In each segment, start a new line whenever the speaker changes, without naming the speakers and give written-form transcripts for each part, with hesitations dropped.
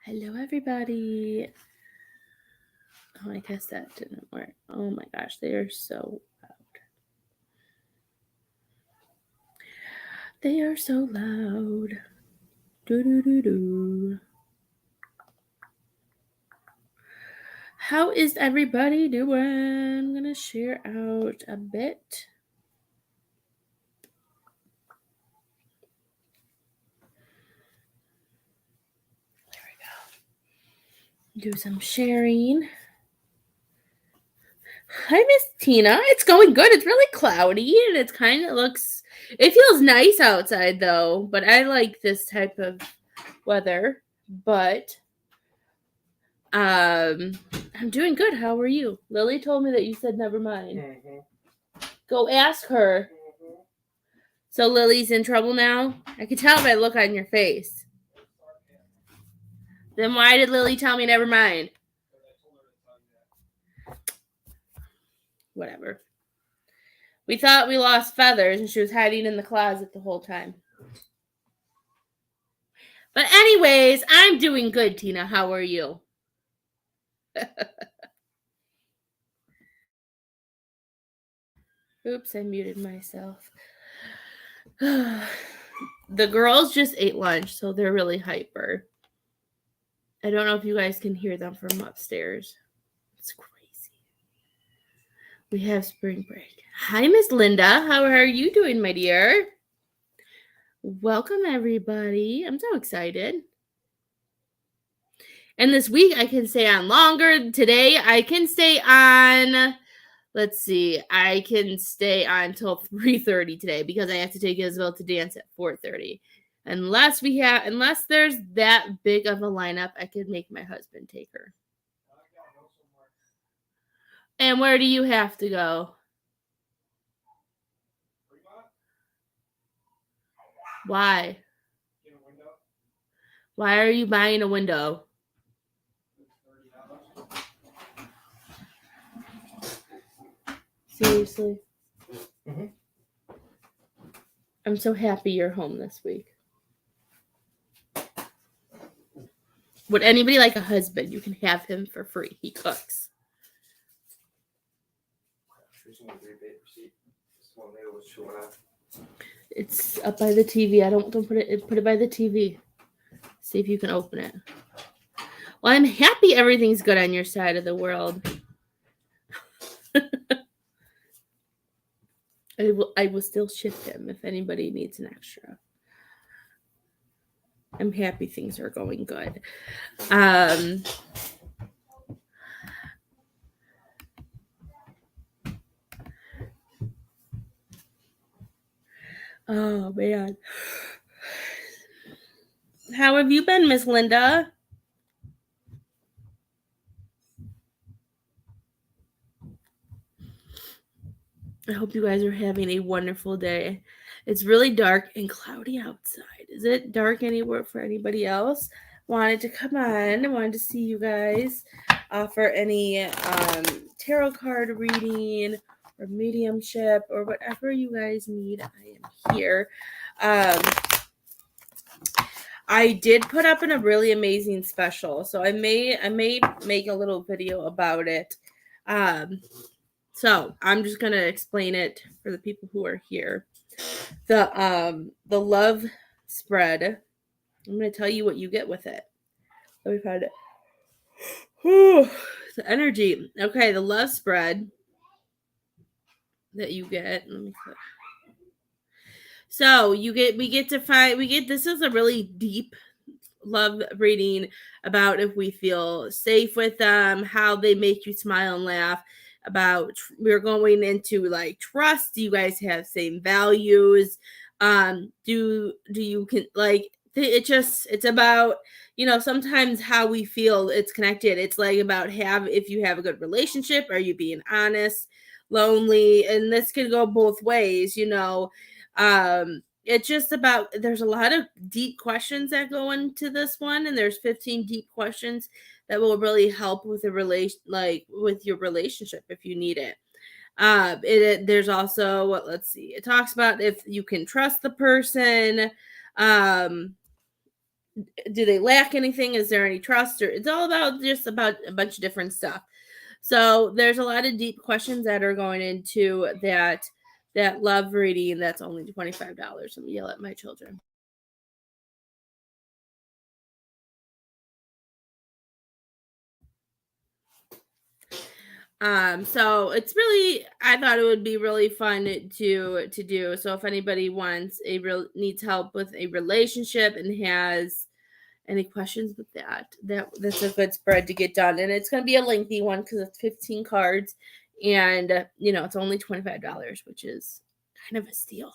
Hello, everybody. Oh, I guess that didn't work. Oh my gosh, they are so loud. They are so loud. Do. How is everybody doing? I'm gonna share out a bit. There we go. Do some sharing. Hi, Miss Tina. It's going good. It's really cloudy and it feels nice outside though, but I like this type of weather. But I'm doing good. How are you? Lily told me that you said never mind. Mm-hmm. Go ask her. Mm-hmm. So Lily's in trouble now? I can tell by the look on your face. Then why did Lily tell me never mind? Whatever. We thought we lost Feathers and she was hiding in the closet the whole time. But anyways, I'm doing good, Tina. How are you? Oops, I muted myself. The girls just ate lunch, so they're really hyper. I don't know if you guys can hear them from upstairs. It's crazy. We have spring break. Hi, Miss Linda. How are you doing, my dear? Welcome, everybody. I'm so excited. And this week, I can stay on longer. Today, I can stay on... Let's see. I can stay on until 3:30 today because I have to take Isabel to dance at 4:30. Unless there's that big of a lineup, I could make my husband take her. And where do you have to go? Why? Why are you buying a window? Seriously? Mm-hmm. I'm so happy you're home this week. Would anybody like a husband? You can have him for free. He cooks. It's up by the TV. Don't put it by the TV. See if you can open it. Well, I'm happy everything's good on your side of the world. I will still ship him if anybody needs an extra. I'm happy things are going good. Oh, man. How have you been, Miss Linda? I hope you guys are having a wonderful day. It's really dark and cloudy outside. Is it dark anywhere for anybody else? Wanted to come on. I wanted to see you guys offer any tarot card reading or mediumship or whatever you guys need. I am here. I did put up in a really amazing special, so I may make a little video about it. So I'm just gonna explain it for the people who are here. The love spread. I'm gonna tell you what you get with it. Let me find it. Whew, the energy. Okay, the love spread that you get. Let me see. So this is a really deep love reading about if we feel safe with them, how they make you smile and laugh. We're going into like trust. Do you guys have same values? Do you can like it's about, sometimes how we feel it's connected. It's like about if you have a good relationship, are you being honest, lonely? And this can go both ways, it's just about, there's a lot of deep questions that go into this one, and there's 15 deep questions that will really help with with your relationship if you need it. There's also, let's see, it talks about if you can trust the person. do they lack anything? Is there any trust? Or it's all about just about a bunch of different stuff. So there's a lot of deep questions that are going into that love reading. That's only $25. Let me yell at my children. So it's really, I thought it would be really fun to do. So if anybody wants needs help with a relationship and has any questions with that's a good spread to get done. And it's going to be a lengthy one because it's 15 cards, and it's only $25, which is kind of a steal.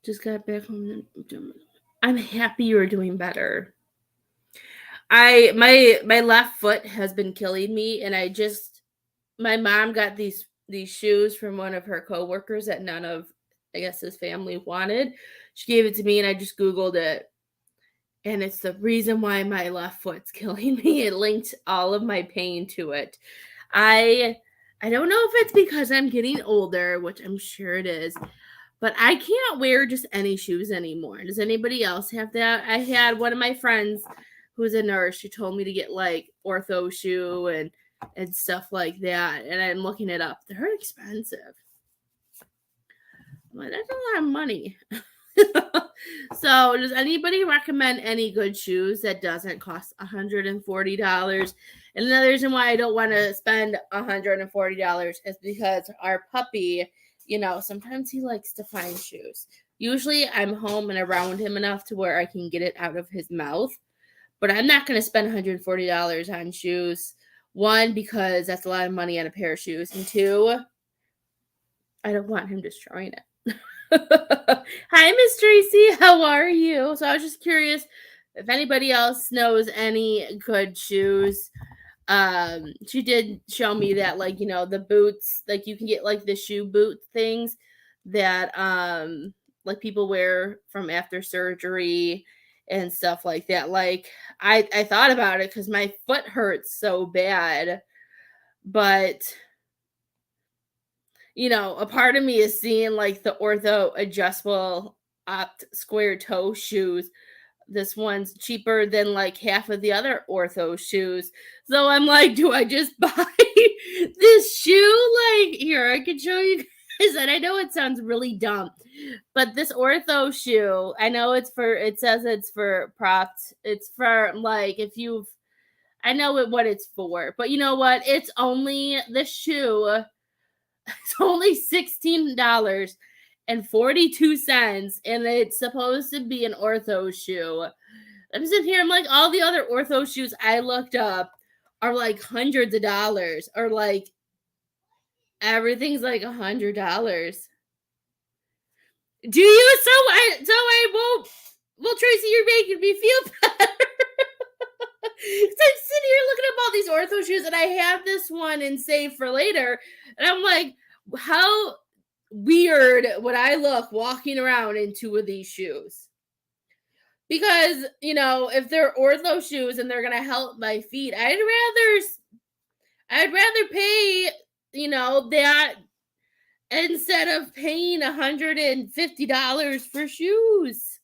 Just got back home. I'm happy you're doing better. My left foot has been killing me, and my mom got these shoes from one of her coworkers that none of, I guess, his family wanted. She gave it to me, and I just Googled it, and it's the reason why my left foot's killing me. It linked all of my pain to it. I don't know if it's because I'm getting older, which I'm sure it is, but I can't wear just any shoes anymore. Does anybody else have that? I had one of my friends who's a nurse. She told me to get like ortho shoe and stuff like that. And I'm looking it up. They're expensive. I'm like, that's a lot of money. So does anybody recommend any good shoes that doesn't cost $140? And another reason why I don't want to spend $140 is because our puppy, sometimes he likes to find shoes. Usually I'm home and around him enough to where I can get it out of his mouth. But I'm not going to spend $140 on shoes. One, because that's a lot of money on a pair of shoes. And two, I don't want him destroying it. Hi, Miss Tracy. How are you? So I was just curious if anybody else knows any good shoes. She did show me that, like, the boots, like you can get like the shoe boot things that like people wear from after surgery and stuff like that. Like I thought about it because my foot hurts so bad, but a part of me is seeing like the ortho adjustable opt square toe shoes. This one's cheaper than like half of the other ortho shoes. So I'm like, do I just buy this shoe? Like, here, I can show you guys. And I know it sounds really dumb, but this ortho shoe, I know it says it's for props. It's for like, I know what it's for, but you know what? It's only the shoe. It's only $16.42, and it's supposed to be an ortho shoe. I'm sitting here, I'm like, all the other ortho shoes I looked up are like hundreds of dollars, or like everything's like $100. Do you? So I won't. Well, Tracy, you're making me feel better. So I'm sitting here looking up all these ortho shoes, and I have this one in save for later, and I'm like, how weird would I look walking around in two of these shoes? Because if they're ortho shoes and they're gonna help my feet, I'd rather pay that instead of paying $150 for shoes.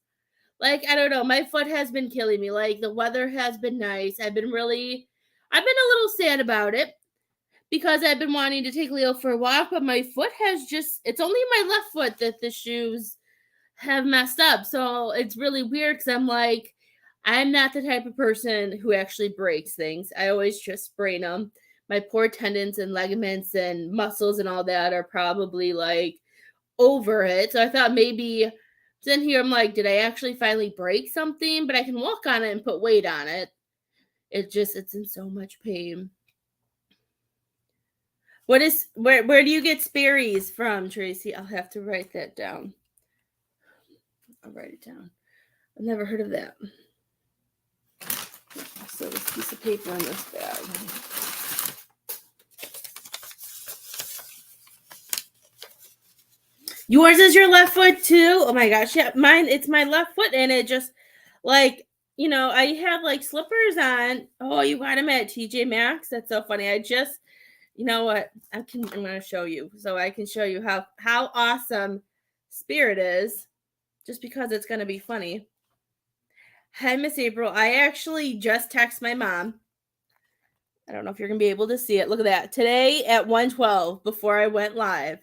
Like, I don't know, my foot has been killing me. Like, the weather has been nice. I've been a little sad about it because I've been wanting to take Leo for a walk, but my foot it's only my left foot that the shoes have messed up. So it's really weird because I'm like, I'm not the type of person who actually breaks things. I always just sprain them. My poor tendons and ligaments and muscles and all that are probably like over it. So I thought maybe in here, I'm like, did I actually finally break something? But I can walk on it and put weight on it. It's in so much pain. Where do you get Sperry's from, Tracy? I'll have to write that down. I'll write it down. I've never heard of that. So this piece of paper in this bag. Yours is your left foot too? Oh my gosh, yeah, it's my left foot, and it just like I have like slippers on. Oh, you got them at TJ Maxx? That's so funny. You know what? I'm going to show you so I can show you how awesome Spirit is. just because it's going to be funny. Hi, Miss April. I actually just texted my mom. I don't know if you're going to be able to see it. Look at that. Today at 1:12, before I went live,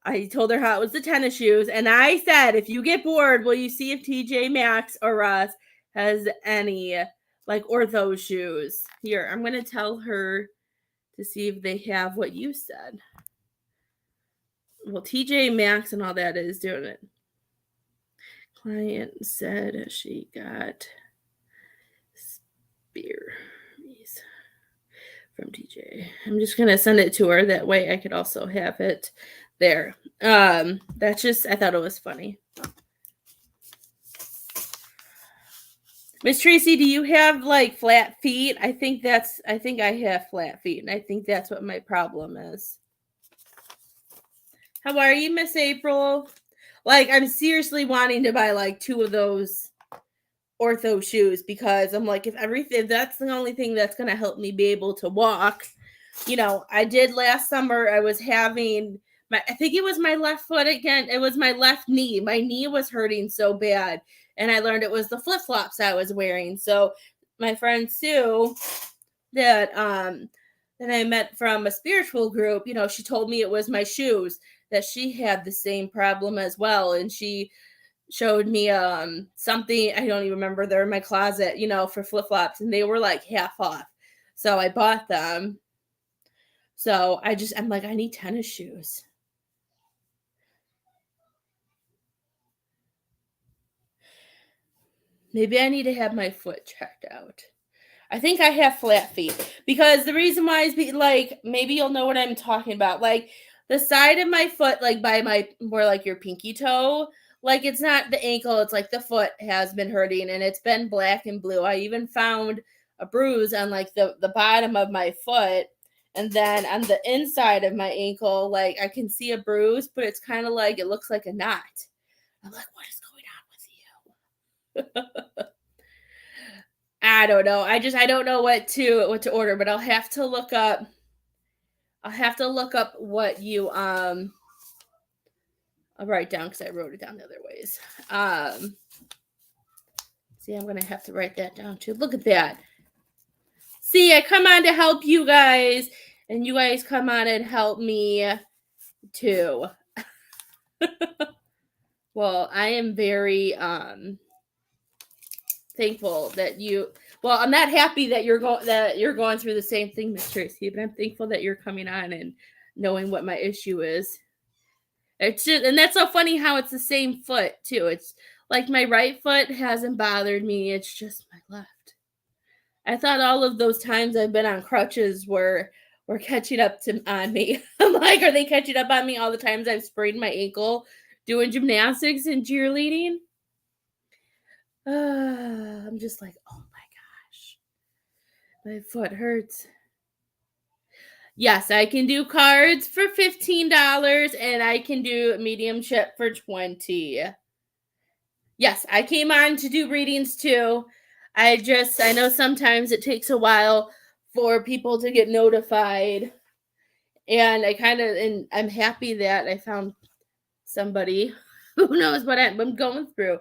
I told her how it was the tennis shoes. And I said, if you get bored, will you see if TJ Maxx or Ross has any like ortho shoes? Here, I'm going to tell her to see if they have what you said. Well, TJ Maxx and all that is doing it. Client said she got spears from TJ. I'm just gonna send it to her. That way I could also have it there. That's just, I thought it was funny. Miss Tracy, do you have like flat feet? I think I have flat feet, and I think that's what my problem is. How are you, Miss April? Like, I'm seriously wanting to buy like 2 of those ortho shoes, because I'm like, if that's the only thing that's going to help me be able to walk. You know, I did last summer, I was having I think it was my left foot again. It was my left knee. My knee was hurting so bad. And I learned it was the flip-flops I was wearing. So my friend Sue that I met from a spiritual group, you know, she told me it was my shoes, that she had the same problem as well. And she showed me something, I don't even remember, they're in my closet, you know, for flip-flops, and they were like half off. So I bought them. So I'm like, I need tennis shoes. Maybe I need to have my foot checked out. I think I have flat feet, because the reason why is like, maybe you'll know what I'm talking about. Like the side of my foot, like by my, more like your pinky toe, like it's not the ankle, it's like the foot has been hurting, and it's been black and blue. I even found a bruise on like the bottom of my foot. And then on the inside of my ankle, like I can see a bruise, but it's kind of like, it looks like a knot. I'm like, what is going on with you? I don't know. I don't know what to order, but I'll have to look up what you I'll write down, because I wrote it down the other ways. See, I'm gonna have to write that down too. Look at that. See, I come on to help you guys, and you guys come on and help me too. Well, I am very thankful that I'm not happy that you're going through the same thing, Miss Tracy, but I'm thankful that you're coming on and knowing what my issue is. It's just, and that's so funny how it's the same foot too. It's like my right foot hasn't bothered me. It's just my left. I thought all of those times I've been on crutches were catching up on me. I'm like, are they catching up on me all the times I've sprained my ankle doing gymnastics and cheerleading? I'm just like, oh my gosh, my foot hurts. Yes, I can do cards for $15, and I can do mediumship for $20. Yes, I came on to do readings too. I know sometimes it takes a while for people to get notified, and and I'm happy that I found somebody who knows what I'm going through.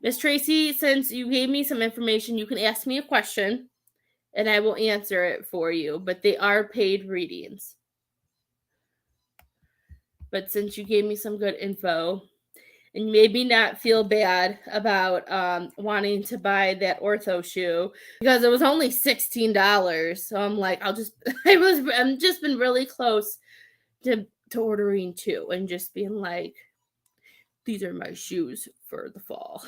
Miss Tracy, since you gave me some information, you can ask me a question and I will answer it for you, but they are paid readings. But since you gave me some good info, and maybe not feel bad about wanting to buy that ortho shoe, because it was only $16. So I'm like, I'm just been really close to ordering 2 and just being like, these are my shoes for the fall.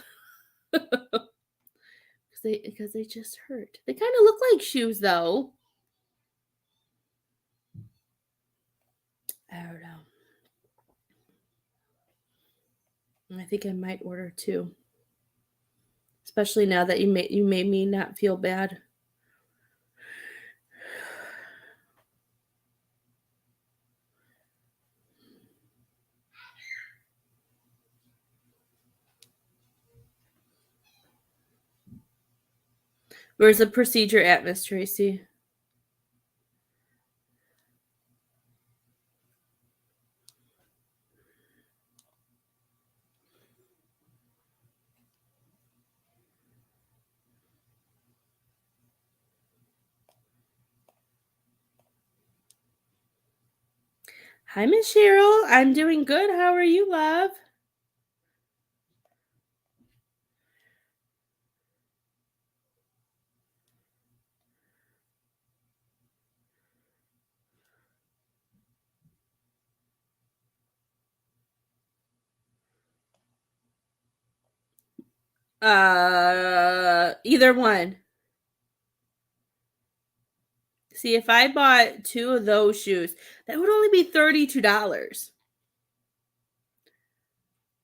Because they just hurt. They kind of look like shoes though. I don't know. I think I might order 2. Especially now that you made me not feel bad. Where's the procedure at, Miss Tracy? Hi, Miss Cheryl. I'm doing good. How are you, love? Either one. See, if I bought two of those shoes, that would only be $32. That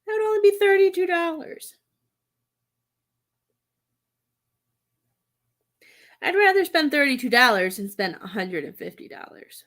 would only be $32. I'd rather spend $32 than spend $150.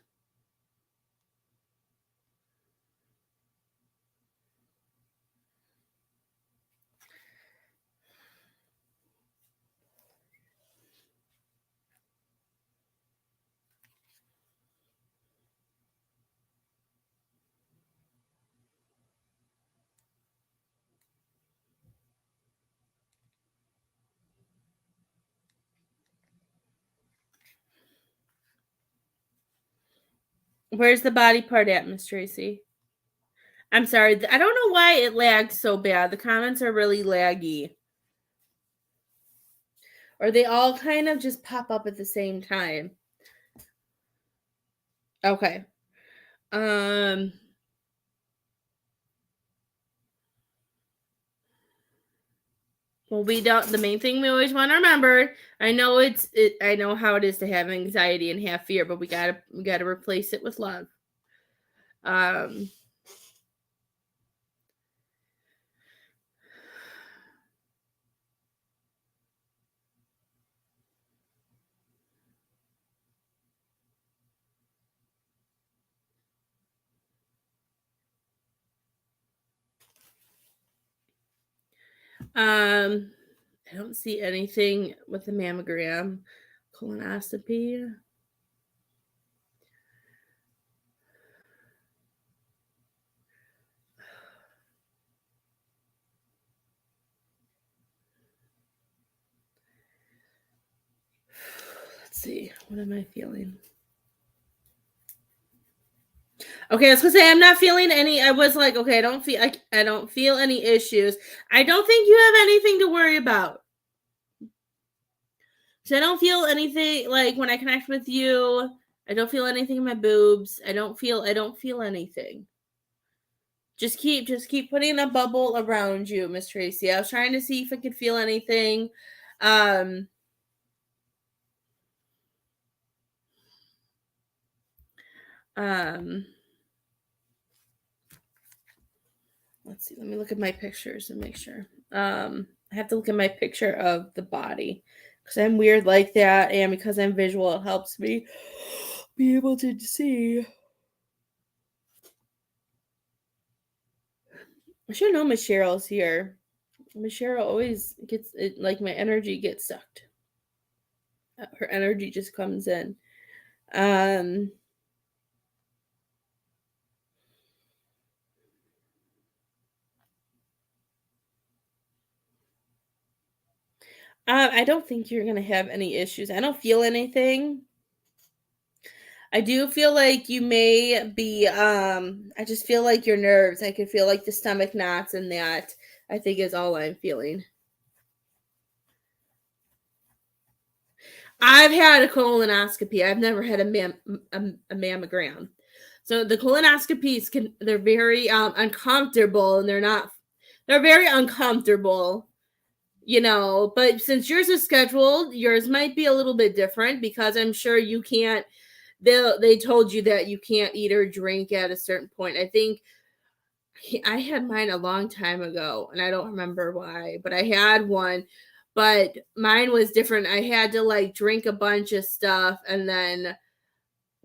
Where's the body part at, Miss Tracy? I'm sorry. I don't know why it lagged so bad. The comments are really laggy. Or they all kind of just pop up at the same time. Okay. Um well, we don't the main thing we always want to remember, I know how it is to have anxiety and have fear, but we got to replace it with love. Um um I don't see anything with the mammogram, colonoscopy. Let's see. What am I feeling? Okay, I was gonna say I'm not feeling any. I was like, okay, I don't feel any issues. I don't think you have anything to worry about. So I don't feel anything like when I connect with you. I don't feel anything in my boobs. I don't feel anything. Just keep putting a bubble around you, Miss Tracy. I was trying to see if I could feel anything. Um um let's see. Let me look at my pictures and make sure. I have to look at my picture of the body because I'm weird like that, and because I'm visual, it helps me be able to see. I should know Miss Cheryl's here. Miss Cheryl always gets it, like my energy gets sucked. Her energy just comes in. Um, I don't think you're gonna have any issues. I don't feel anything. I do feel like you may be I just feel like your nerves. I can feel like the stomach knots and that I think is all I'm feeling. I've had a colonoscopy. I've never had a mammogram. So the colonoscopies they're very uncomfortable and they're very uncomfortable, but since yours is scheduled, yours might be a little bit different because I'm sure you can't they told you that you can't eat or drink at a certain point. I think I had mine a long time ago and I don't remember why, but I had one. But mine was different. I had to like drink a bunch of stuff and then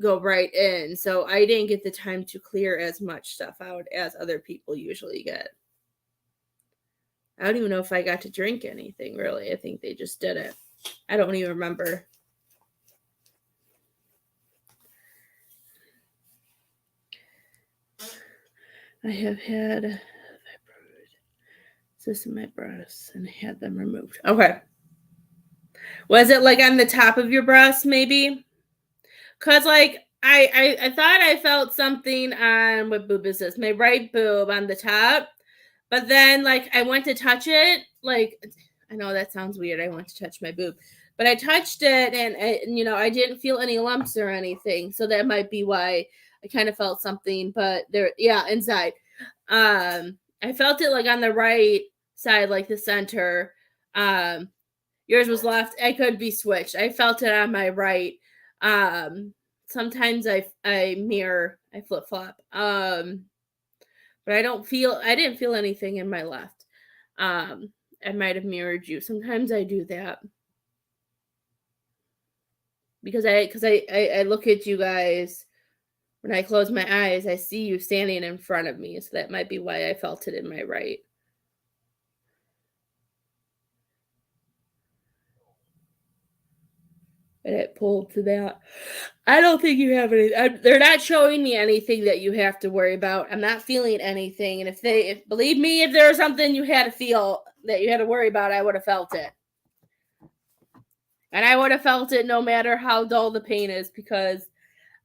go right in. So I didn't get the time to clear as much stuff out as other people usually get. I don't even know if I got to drink anything really. I think they just did it. I don't even remember. I have had cysts in my breasts and had them removed. Okay. Was it like on the top of your breast, maybe? Cause like I thought I felt something on what boob is this? My right boob on the top. But then like I went to touch it, like I know that sounds weird. I went to touch my boob. But I touched it and I didn't feel any lumps or anything. So that might be why I kind of felt something, but there yeah, inside. I felt it like on the right side, like the center. Um Yours was left. I could be switched. I felt it on my right. Sometimes I mirror, I flip flop. But I didn't feel anything in my left. Um, I might have mirrored you. Sometimes I do that because I look at you guys when I close my eyes. I see you standing in front of me, so that might be why I felt it in my right. And it pulled to that. I don't think you have any. They're not showing me anything that you have to worry about. I'm not feeling anything. And if believe me, if there was something you had to feel that you had to worry about, I would have felt it. And I would have felt it no matter how dull the pain is, because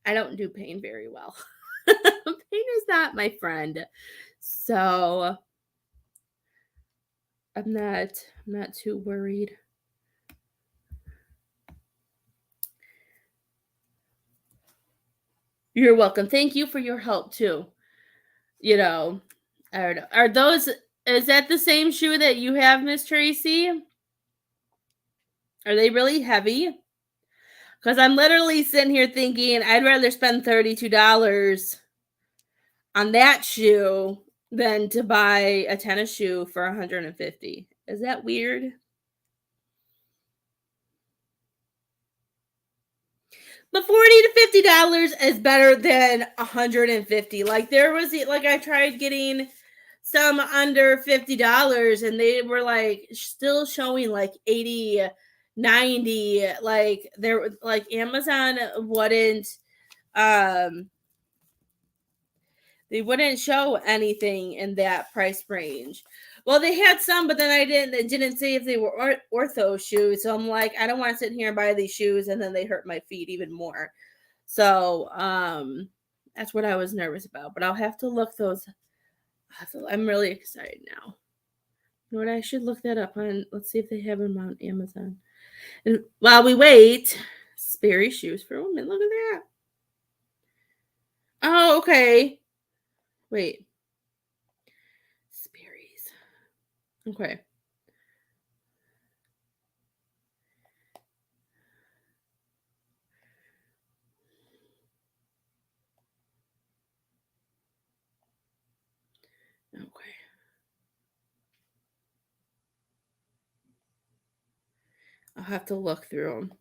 I don't do pain very well. Pain is not my friend. So I'm not too worried. You're welcome. Thank you for your help too. I don't know. Is that the same shoe that you have, Miss Tracy? Are they really heavy? Because I'm literally sitting here thinking I'd rather spend $32 on that shoe than to buy a tennis shoe for $150. Is that weird? But $40 to $50 is better than $150. Like I tried getting some under $50 and they were like still showing like 80, 90. Like there like Amazon wouldn't they wouldn't show anything in that price range. Well, they had some, but then it didn't say if they were ortho shoes. So I'm like, I don't want to sit here and buy these shoes and then they hurt my feet even more. So that's what I was nervous about. But I'll have to look those. I'm really excited now. You know what? I should look that up on. Let's see if they have them on Amazon. And while we wait, Sperry shoes for women. Look at that. Oh, okay. Wait. Sperry's. Okay. Okay. I'll have to look through them.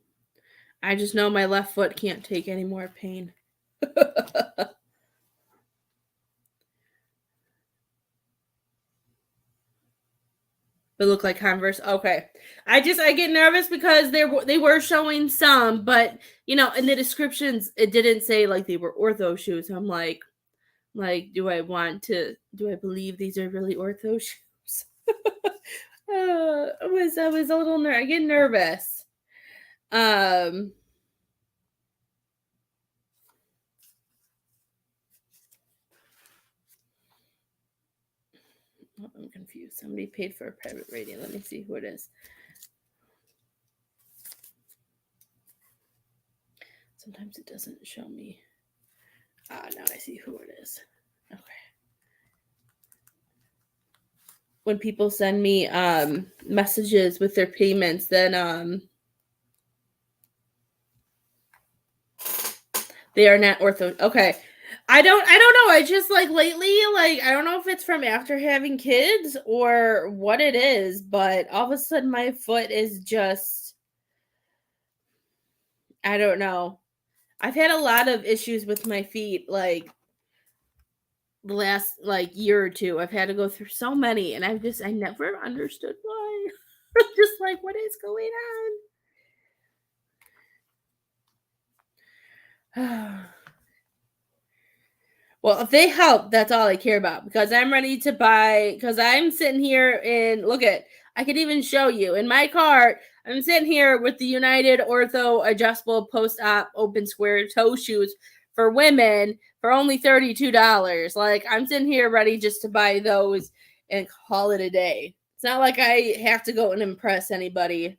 I just know my left foot can't take any more pain. They look like Converse. Okay. I get nervous because they were showing some, but in the descriptions it didn't say like they were ortho shoes. I'm like do I believe these are really ortho shoes? I was a little I get nervous. I'm confused. Somebody paid for a private rating. Let me see who it is. Sometimes it doesn't show me. Now I see who it is. Okay. When people send me messages with their payments, then they are not ortho. Okay. I don't know. I just like lately, like I don't know if it's from after having kids or what it is, but all of a sudden my foot is just I don't know. I've had a lot of issues with my feet like the last like year or two. I've had to go through so many and I never understood why. I'm just like what is going on? Well, if they help, that's all I care about because I'm ready to buy. Because I'm sitting here and look at, I could even show you in my cart. I'm sitting here with the United Ortho adjustable post-op open square toe shoes for women for only $32. Like, I'm sitting here ready just to buy those and call it a day. It's not like I have to go and impress anybody.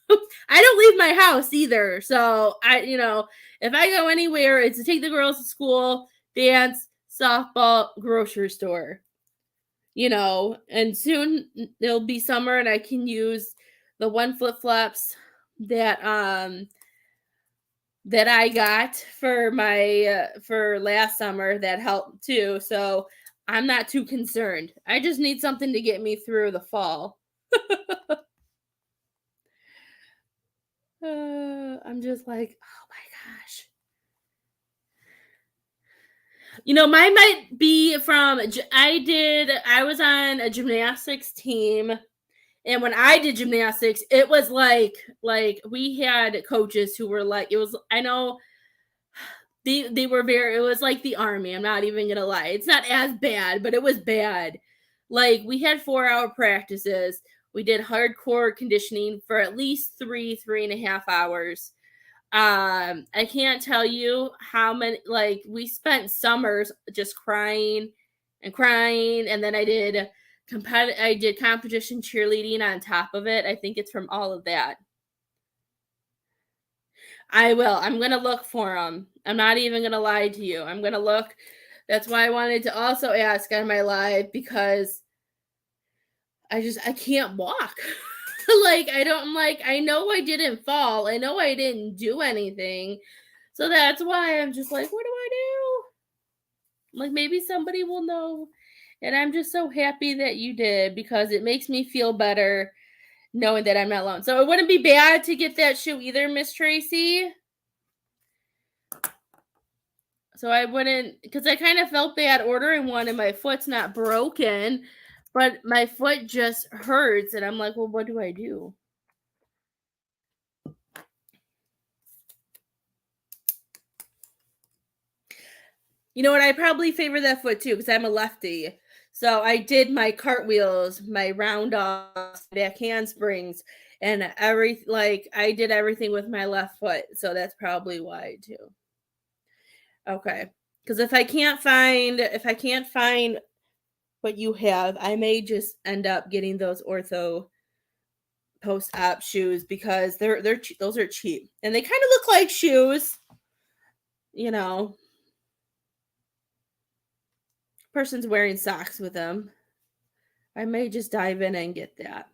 I don't leave my house either. So if I go anywhere, it's to take the girls to school, dance, softball, grocery store. And soon it'll be summer and I can use the one flip-flops that I got for my for last summer that helped too. So I'm not too concerned. I just need something to get me through the fall. I'm just like, oh my gosh. Mine might be from, I was on a gymnastics team. And when I did gymnastics, it was like we had coaches who were like, I know they were it was like the army. I'm not even going to lie. It's not as bad, but it was bad. Like, we had 4-hour practices. We did hardcore conditioning for at least 3.5 hours. I can't tell you how many, like, we spent summers just crying, and then I did competition cheerleading on top of it. I think it's from all of that. I will. I'm going to look for them. I'm not even going to lie to you. I'm going to look. That's why I wanted to also ask on my live, because I can't walk. I know I didn't fall. I know I didn't do anything. So that's why I'm just like, what do I do? Like, maybe somebody will know. And I'm just so happy that you did, because it makes me feel better knowing that I'm not alone. So it wouldn't be bad to get that shoe either, Miss Tracy. So I wouldn't, because I kind of felt bad ordering one and my foot's not broken, but my foot just hurts. And I'm like, well, what do I do? You know what? I probably favor that foot too, because I'm a lefty. So I did my cartwheels, my round offs, back handsprings, and I did everything with my left foot. So that's probably why too. Okay. Because if I can't find what you have, I may just end up getting those ortho post-op shoes, because those are cheap. And they kind of look like shoes. Person's wearing socks with them. I may just dive in and get that.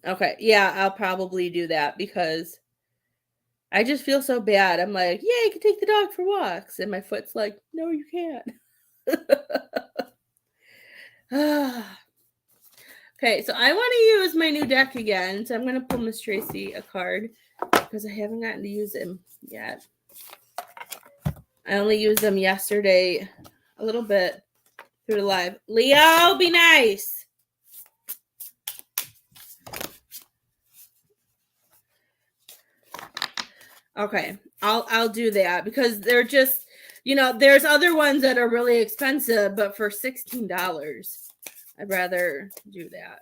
Okay, yeah, I'll probably do that, because I just feel so bad. I'm like, yeah, you can take the dog for walks. And my foot's like, no, you can't. Okay, so I want to use my new deck again. So I'm going to pull Miss Tracy a card, because I haven't gotten to use him yet. I only used them yesterday a little bit through the live. Leo, be nice. Okay, I'll do that, because they're just, there's other ones that are really expensive, but for $16, I'd rather do that.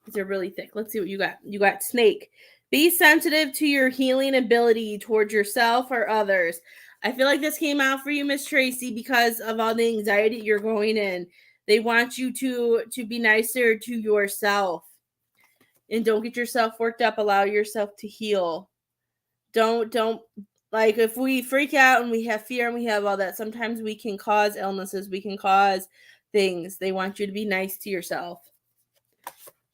They're really thick. Let's see what you got. You got snake. Be sensitive to your healing ability towards yourself or others. I feel like this came out for you, Miss Tracy, because of all the anxiety you're going in. They want you to be nicer to yourself. And don't get yourself worked up. Allow yourself to heal. Don't like, if we freak out and we have fear and we have all that, sometimes we can cause illnesses. We can cause things. They want you to be nice to yourself.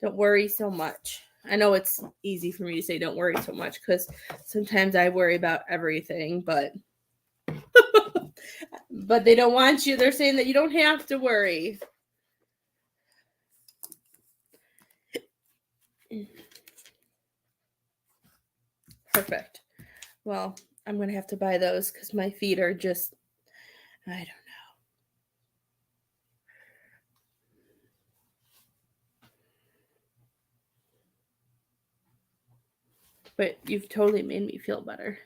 Don't worry so much. I know it's easy for me to say don't worry so much, because sometimes I worry about everything, but but they don't want you. They're saying that you don't have to worry. Perfect. Well, I'm going to have to buy those, because my feet are just, I don't know. But you've totally made me feel better.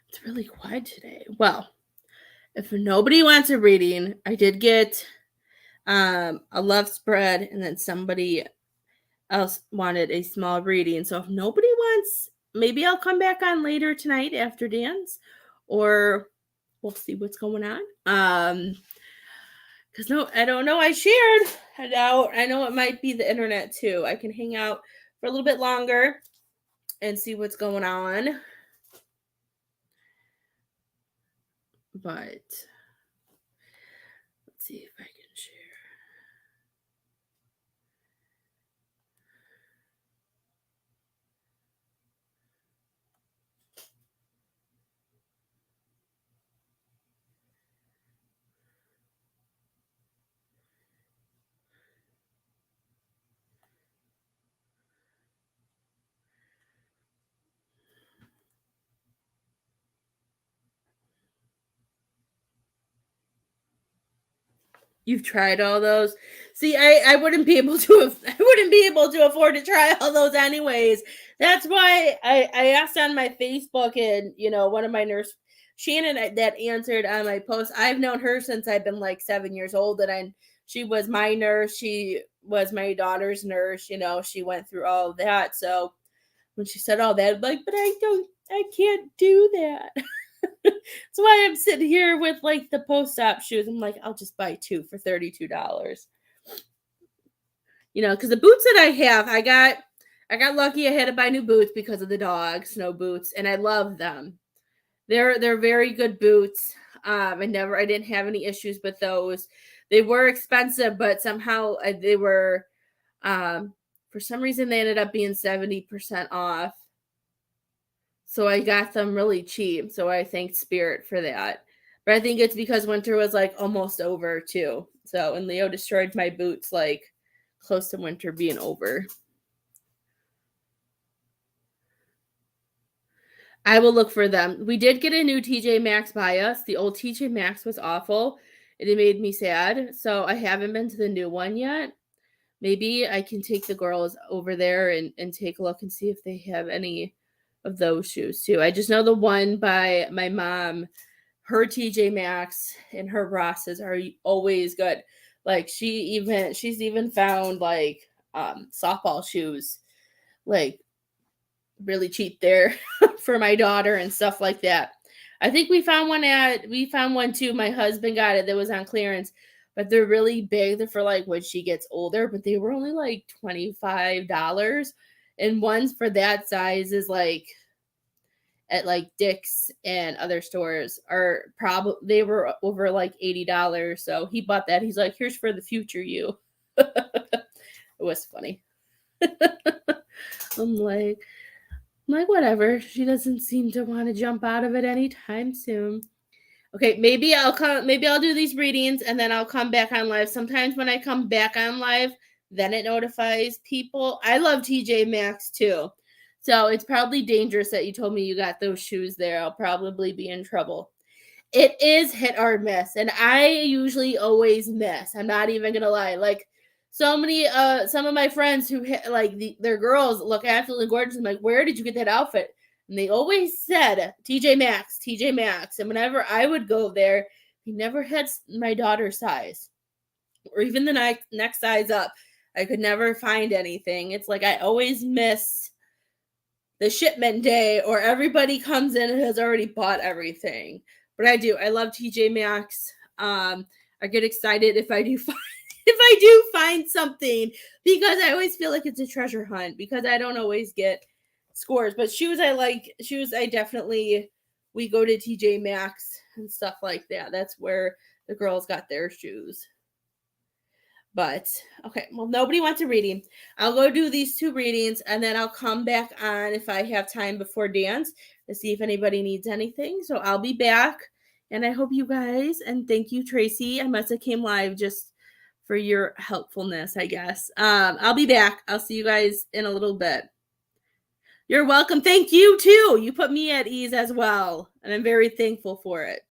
It's really quiet today. Well, if nobody wants a reading, I did get a love spread, and then somebody else wanted a small reading. So if nobody wants, maybe I'll come back on later tonight after dance, or we'll see what's going on. Because no, I don't know. I shared. I know it might be the internet too. I can hang out for a little bit longer and see what's going on. But let's see if I can share. You've tried all those. See, I wouldn't be able to. I wouldn't be able to afford to try all those anyways. That's why I asked on my Facebook, and one of my Shannon, that answered on my post. I've known her since I've been like 7 years old, and she was my nurse. She was my daughter's nurse. She went through all of that. So when she said all that, I'm like, but I can't do that. That's why I'm sitting here with like the post-op shoes. I'm like, I'll just buy 2 for $32. Because the boots that I have, I got lucky. I had to buy new boots because of the dog, snow boots, and I love them. They're very good boots. I didn't have any issues with those. They were expensive, but somehow they were, for some reason they ended up being 70% off. So I got them really cheap. So I thanked Spirit for that. But I think it's because winter was like almost over too. So, and Leo destroyed my boots like close to winter being over. I will look for them. We did get a new TJ Maxx by us. The old TJ Maxx was awful. It made me sad. So I haven't been to the new one yet. Maybe I can take the girls over there and take a look and see if they have any of those shoes too. I just know the one by my mom, her TJ Maxx and her Rosses are always good. Like she's even found like softball shoes, like really cheap there for my daughter and stuff like that. I think we found one too. My husband got it that was on clearance, but they're really big. They're for like when she gets older, but they were only like $25. And ones for that size is like at like Dick's and other stores are they were over like $80. So he bought that. He's like, here's for the future you. It was funny. I'm like, whatever. She doesn't seem to want to jump out of it anytime soon. Okay, maybe I'll do these readings and then I'll come back on live. Sometimes when I come back on live, then it notifies people. I love TJ Maxx too. So it's probably dangerous that you told me you got those shoes there. I'll probably be in trouble. It is hit or miss, and I usually always miss. I'm not even gonna lie. Like some of my friends who hit like their girls look absolutely gorgeous. I'm like, where did you get that outfit? And they always said TJ Maxx, TJ Maxx. And whenever I would go there, he never had my daughter's size or even the next size up. I could never find anything. It's like I always miss the shipment day, or everybody comes in and has already bought everything. But I do. I love TJ Maxx. I get excited if I do find something, because I always feel like it's a treasure hunt because I don't always get scores. But shoes, I definitely, we go to TJ Maxx and stuff like that. That's where the girls got their shoes. But okay, well, nobody wants a reading. I'll go do these 2 readings and then I'll come back on if I have time before dance to see if anybody needs anything. So I'll be back, and I hope you guys, and thank you, Tracy. I must have came live just for your helpfulness, I guess. I'll be back. I'll see you guys in a little bit. You're welcome. Thank you too. You put me at ease as well, and I'm very thankful for it.